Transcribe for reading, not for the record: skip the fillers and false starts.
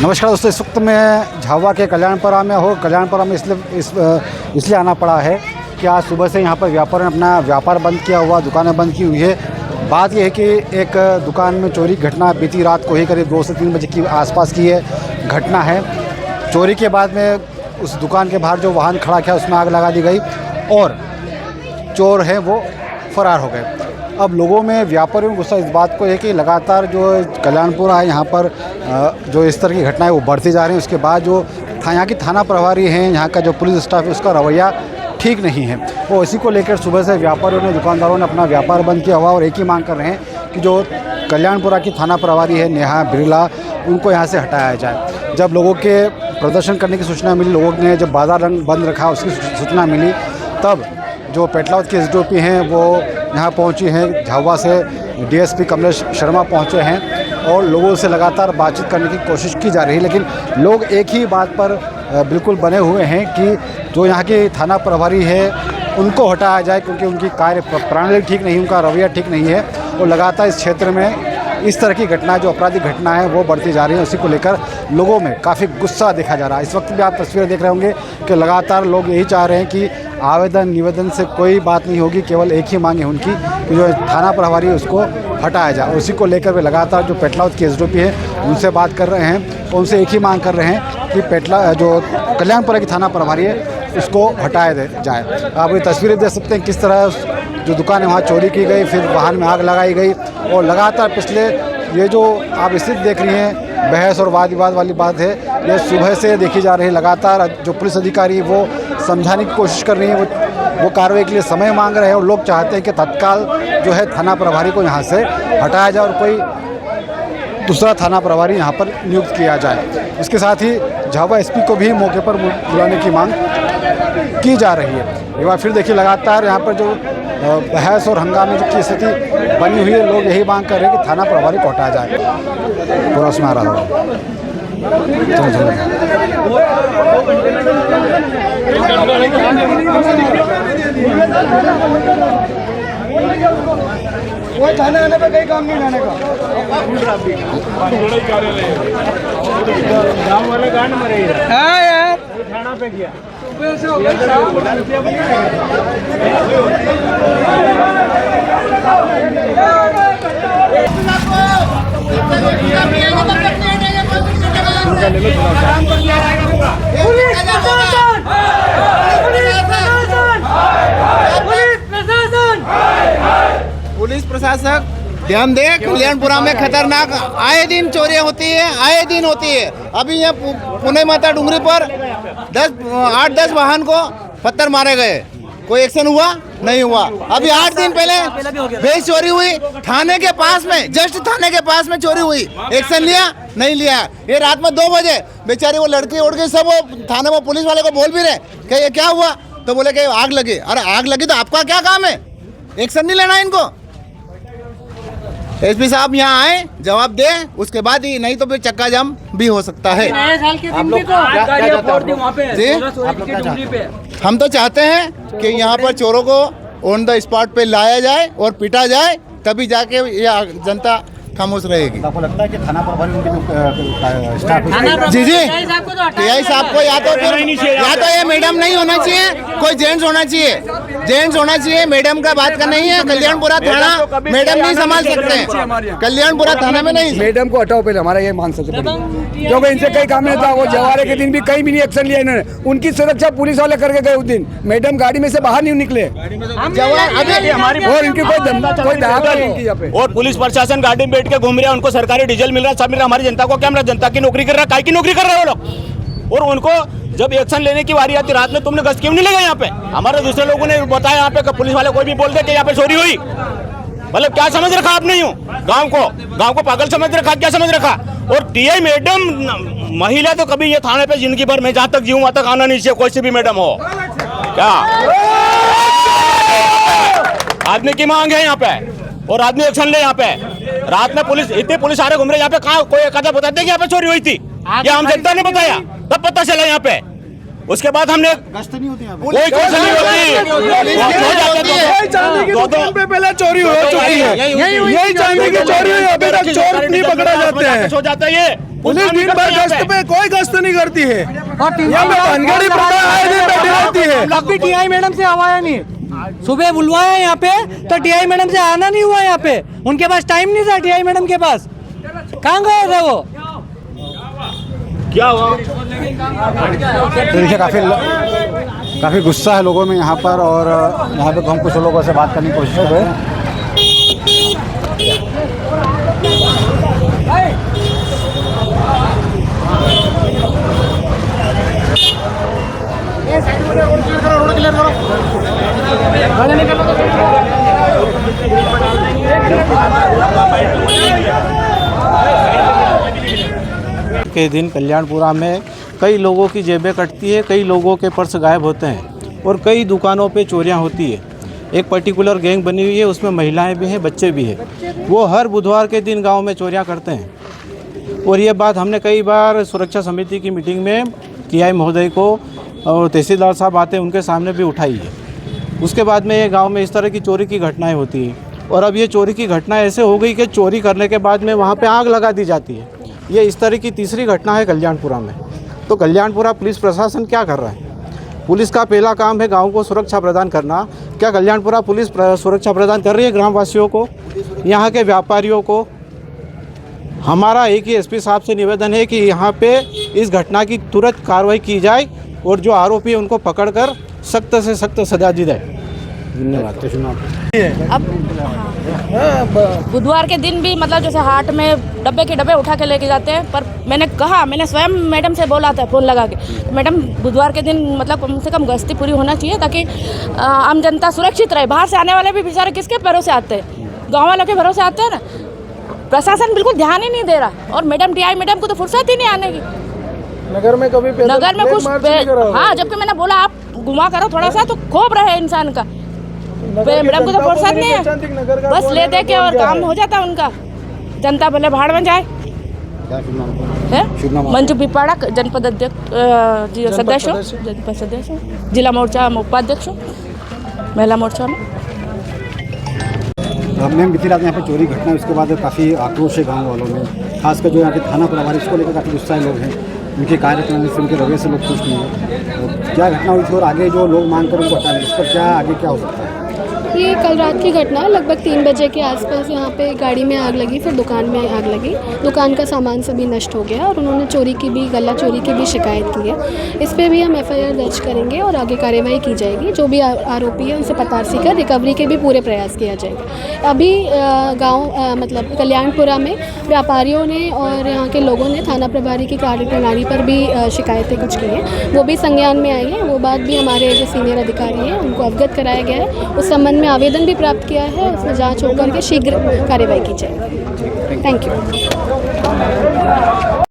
नमस्कार दोस्तों, इस वक्त मैं झाबुआ के कल्याणपुरा में हूँ। कल्याणपुरा में इसलिए आना पड़ा है कि आज सुबह से यहाँ पर व्यापारियों ने अपना व्यापार बंद किया हुआ, दुकानें बंद की हुई है। बात यह है कि एक दुकान में चोरी घटना बीती रात को ही करीब 2 से 3 बजे के आसपास की ये घटना है। चोरी के बाद में उस दुकान के बाहर जो वाहन खड़ा किया उसमें आग लगा दी गई और चोर हैं वो फरार हो गए। अब लोगों में व्यापारियों में गुस्सा इस बात को है कि लगातार जो कल्याणपुरा है यहाँ पर जो इस तरह की घटनाएं वो बढ़ती जा रही हैं। उसके बाद जो यहाँ की थाना प्रभारी हैं, यहाँ का जो पुलिस स्टाफ है, उसका रवैया ठीक नहीं है। वो इसी को लेकर सुबह से व्यापारियों ने, दुकानदारों ने अपना व्यापार बंद किया हुआ और एक ही मांग कर रहे हैं कि जो कल्याणपुरा की थाना प्रभारी है नेहा बिरला, उनको यहाँ से हटाया जाए। जब लोगों के प्रदर्शन करने की सूचना मिली, लोगों ने जब बाजार रंग बंद रखा उसकी सूचना मिली, तब जो पेटलावद के एसडीओपी हैं वो यहाँ पहुँची हैं। झाबुआ से डीएसपी कमलेश शर्मा पहुँचे हैं और लोगों से लगातार बातचीत करने की कोशिश की जा रही है, लेकिन लोग एक ही बात पर बिल्कुल बने हुए हैं कि जो यहाँ की थाना प्रभारी है उनको हटाया जाए, क्योंकि उनकी कार्य प्रणाली ठीक नहीं, उनका रवैया ठीक नहीं है और लगातार इस क्षेत्र में इस तरह की घटना जो आपराधिक घटना है वो बढ़ती जा रही है। उसी को लेकर लोगों में काफ़ी गुस्सा देखा जा रहा है। इस वक्त भी आप तस्वीरें देख रहे होंगे कि लगातार लोग यही चाह रहे हैं कि आवेदन निवेदन से कोई बात नहीं होगी, केवल एक ही मांग है उनकी कि जो थाना प्रभारी है उसको हटाया जाए। उसी को लेकर वे लगातार जो पेटलावद के एसडीओपी है उनसे बात कर रहे हैं, उनसे एक ही मांग कर रहे हैं कि जो कल्याणपुरा की थाना प्रभारी है उसको हटाया जाए। आप ये तस्वीरें देख सकते हैं किस तरह जो दुकान है वहाँ चोरी की गई, फिर वाहन में आग लगाई गई और लगातार पिछले ये जो आप स्थिति देख रही हैं, बहस और वाद विवाद वाली बात है, ये सुबह से देखी जा रही है। लगातार जो पुलिस अधिकारी वो समझाने की कोशिश कर रही हैं, वो कार्रवाई के लिए समय मांग रहे हैं और लोग चाहते हैं कि तत्काल जो है थाना प्रभारी को यहाँ से हटाया जाए और कोई दूसरा थाना प्रभारी यहाँ पर नियुक्त किया जाए। इसके साथ ही झाबुआ एसपी को भी मौके पर बुलाने की मांग की जा रही है। एक बार फिर देखिए लगातार यहाँ पर जो बहस और हंगामे की स्थिति बनी हुई है, लोग यही मांग कर रहे हैं कि थाना प्रभारी को हटाया जाए। पूरा उसमें आ रहा था। वो थाने आने पे कहीं काम नहीं लाने का। गाँव वाले गांड मरे हाँ यार, थाना पे गया पुलिस प्रशासक ध्यान दे। कल्याणपुरा में खतरनाक आए दिन चोरियां होती है, आए दिन होती है। अभी यहाँ पुणे माता डुंगरी पर 8-10 वाहन को पत्थर मारे गए, कोई एक्शन हुआ नहीं हुआ। अभी 8 दिन पहले भैंस चोरी हुई थाने के पास में, जस्ट थाने के पास में चोरी हुई, एक्शन लिया नहीं लिया। ये रात में 2 बजे बेचारी वो लड़की उड़ गई, सब वो थाने में पुलिस वाले को बोल भी रहे कि ये क्या हुआ, तो बोले कि आग लगी। अरे आग लगी तो आपका क्या काम है, एक्शन नहीं लेना इनको। एसपी साहब यहाँ आए, जवाब दे, उसके बाद ही, नहीं तो फिर चक्का जाम भी हो सकता है। हम तो चाहते हैं कि यहाँ पर चोरों को ऑन द स्पॉट पे लाया जाए और पीटा जाए, तभी जाके ये जनता खामोश रहेगी। आपको लगता है कि थाना प्रभारी उनके जो स्टाफ जी टीआई साहब को या तो ये मैडम नहीं होना चाहिए, कोई जेंट्स होना चाहिए, जेंट्स होना चाहिए। मैडम का बात करना ही है। कल्याणपुरा थाना मैडम नहीं संभाल सकते हैं, कल्याणपुरा थाना में नहीं। मैडम को हटाओ पहले, हमारा ये मान सकते, क्योंकि इनसे कई काम नहीं था। वो जवारे के दिन भी कहीं भी नहीं एक्शन लिया इन्होंने, उनकी सुरक्षा पुलिस वाले करके गए उस दिन। मैडम गाड़ी में से बाहर नहीं निकले और इनकी कोई दया नहीं। और पुलिस प्रशासन गाड़ी में बैठ के घूम रहा है, उनको सरकारी डीजल मिल रहा है, सब मिल रहा है। हमारी जनता को क्या मिल रहा है? जनता की नौकरी कर रहा है, काय की नौकरी कर रहे हो लोग। और उनको जब एक्शन लेने की बारी आती, रात में तुमने गश्त क्यों नहीं लगा यहाँ पे? हमारे दूसरे लोगों ने बताया यहाँ पे पुलिस वाले कोई भी बोल दे कि यहाँ पे चोरी हुई, मतलब क्या समझ रखा आपने? यूं गांव को पागल समझ रखा, क्या समझ रखा? और टीआई मैडम महिला तो कभी ये थाने पे जिंदगी भर में जहाँ तक जीऊँ वहाँ तक आना नहीं चाहिए, कोई सी भी मैडम हो। क्या आदमी की मांग है यहाँ पे और आदमी एक्शन ले। यहाँ पे रात में पुलिस, इतनी पुलिस आ रहे घूम रहे यहाँ पे, कहाँ कोई एक आधा बताते कि यहाँ पे चोरी हुई थी? या हम जनता ने बताया, तब पता चला यहाँ पे। उसके बाद हमने गश्त नहीं होती, कोई कुछ नहीं होती। पहले चोरी हो चुकी है, यही चांदी की चोरी हुई, अभी तक चोर नहीं पकड़ा जाते हैं। हो जाता है ये पुलिस दिन भर गश्त पे कोई गश्त नहीं करती है। और यहाँ पे धनगढ़ी प्रजा आए दिन बैठी रहती है। तब भी टीआई मैडम से आवाया नहीं, सुबह बुलवाया यहाँ पे तो टीआई मैडम से आना नहीं हुआ। यहाँ पे उनके पास टाइम नहीं था, टीआई मैडम के पास कहाँ गए थे वो? क्या हुआ? तो देखिए काफ़ी गुस्सा है लोगों में यहाँ पर, और यहाँ पे हम कुछ लोगों से बात करने की कोशिश कर रहे हैं। के दिन कल्याणपुरा में कई लोगों की जेबें कटती है, कई लोगों के पर्स गायब होते हैं और कई दुकानों पे चोरियां होती है। एक पर्टिकुलर गैंग बनी हुई है, उसमें महिलाएं भी हैं, बच्चे भी हैं। वो हर बुधवार के दिन गांव में चोरियां करते हैं। और ये बात हमने कई बार सुरक्षा समिति की मीटिंग में टीआई महोदय को और तहसीलदार साहब आते हैं उनके सामने भी उठाई है। उसके बाद में ये गाँव में इस तरह की चोरी की घटनाएँ होती हैं। और अब ये चोरी की घटना ऐसे हो गई कि चोरी करने के बाद में वहाँ पर आग लगा दी जाती है। ये इस तरह की तीसरी घटना है कल्याणपुरा में। तो कल्याणपुरा पुलिस प्रशासन क्या कर रहा है? पुलिस का पहला काम है गांव को सुरक्षा प्रदान करना। क्या कल्याणपुरा पुलिस सुरक्षा प्रदान कर रही है ग्रामवासियों को, यहाँ के व्यापारियों को? हमारा एक ही एसपी साहब से निवेदन है कि यहाँ पे इस घटना की तुरंत कार्रवाई की जाए और जो आरोपी है उनको पकड़कर सख्त से सख्त सजा दी जाए। धन्यवाद। अब बुधवार के दिन भी मतलब जैसे हाट में डब्बे के डब्बे उठा के लेके जाते हैं, पर मैंने स्वयं मैडम से बोला था फ़ोन लगा के, मैडम बुधवार के दिन मतलब कम से कम गश्ती पूरी होना चाहिए ताकि आम जनता सुरक्षित रहे। बाहर से आने वाले भी बेचारे किसके भरोसे आते हैं? गाँव वालों के भरोसे आते हैं ना। प्रशासन बिल्कुल ध्यान ही नहीं दे रहा और मैडम टीआई मैडम को तो फुर्सत ही नहीं आने की। नगर में कभी नगर में कुछ हाँ, जबकि मैंने बोला आप घुमा करो थोड़ा सा तो खोप रहे इंसान का। मैडम को तो फुर्सत नहीं है, बस ले दे के और काम हो जाता उनका। जनता भले भाड़ में जाए। मंजू पिपाड़ा, जनपद अध्यक्ष सदस्य, जिला मोर्चा उपाध्यक्ष, महिला मोर्चा में। मैम बीती रात यहाँ पर चोरी घटना, उसके बाद काफ़ी आक्रोश है गाँव वालों में, खासकर जो यहाँ के थाना प्रभारी उसको लेकर काफ़ी गुस्साए लोग हैं। उनके कार्यक्रम से, उनके रवैये से लोग खुश नहीं हैं। तो क्या घटना हुई थी और आगे जो लोग मांग कर उनको हटा लें, इस पर क्या आगे क्या हो सकता है? ये कल रात की घटना है। लगभग 3 बजे के आसपास यहाँ पे गाड़ी में आग लगी, फिर दुकान में आग लगी। दुकान का सामान सभी नष्ट हो गया और उन्होंने चोरी की भी, गला चोरी की भी शिकायत की है। इस पे भी हम एफआईआर दर्ज करेंगे और आगे कार्रवाई की जाएगी। जो भी आरोपी है उनसे पतासी कर रिकवरी के भी पूरे प्रयास किया जाएगा। अभी गाँव मतलब कल्याणपुरा में व्यापारियों ने और यहाँ के लोगों ने थाना प्रभारी की कार्यप्रणाली पर भी शिकायतें कुछ की हैं, वो भी संज्ञान में आई है। वो बात भी हमारे जो सीनियर अधिकारी हैं उनको अवगत कराया गया है। उस संबंध में आवेदन भी प्राप्त किया है, उसमें जांच होकर के शीघ्र कार्रवाई की जाएगी। Thank you.